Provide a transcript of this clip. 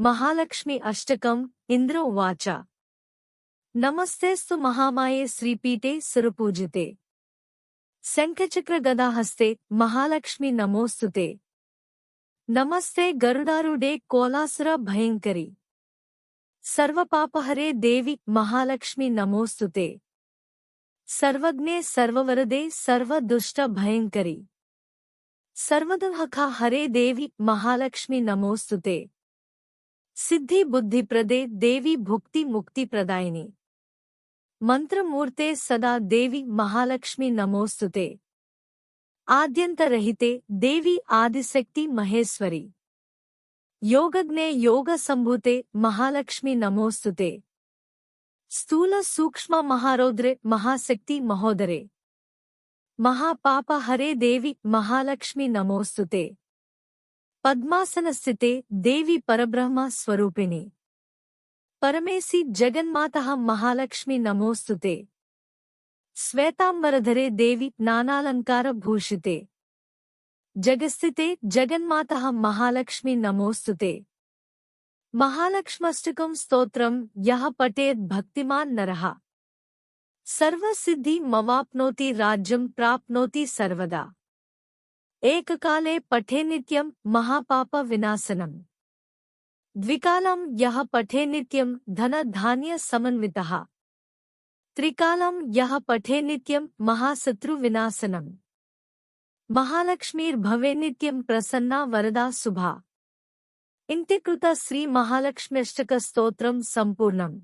महालक्ष्मी अष्टकम् इन्द्र उवाच नमस्तेऽस्तु महामाये श्रीपीठे सुरपूजिते शङ्खचक्रगदाहस्ते महालक्ष्मी नमोऽस्तुते नमस्ते गरुडारूढे कोलासुर भयङ्करी सर्वपापहरे देवी महालक्ष्मी नमोऽस्तुते सर्वज्ञे सर्ववरदे सर्वदुष्ट भयङ्करी सर्वदुःखा हरे देवी महालक्ष्मी नमोऽस्तुते सिद्धि बुद्धिप्रदे देवी भुक्ति मुक्ति प्रदायिनी मंत्रमूर्ते सदा देवी महालक्ष्मी नमोस्तुते आद्यंतरहिते देवी आदिशक्ति महेश्वरी योगज्ञे योग संभूते महालक्ष्मी नमोस्तुते स्थूल सूक्ष्म महारौद्रे महाशक्ति महोदरे महापाप हरे देवी महालक्ष्मी नमोस्तुते पद्मासनस्थिते देवी परब्रह्म स्वरूपिणी परमेशी जगन्माता महालक्ष्मी नमोस्तुते श्वेतांबरधरे देवी नानालंकार भूषिते जगस्थिते जगन्माता महालक्ष्मी नमोस्तुते महालक्ष्मष्टकं स्तोत्रम् यः पठेत् भक्तिमान् नरः सर्वसिद्धि मवाप्नोति राज्यं प्राप्नोति सर्वदा एककाले पठे नित्यं महापाप विनाशनम् द्विकालं यः पठे नित्यं धन धान्य समन्वितः त्रिकालं यः पठे नित्यं महाशत्रु विनाशनम् महालक्ष्मीर्भवे नित्यं प्रसन्ना वरदा शुभा इंति कृत श्री महालक्ष्म्यष्टक स्तोत्रं संपूर्णम्।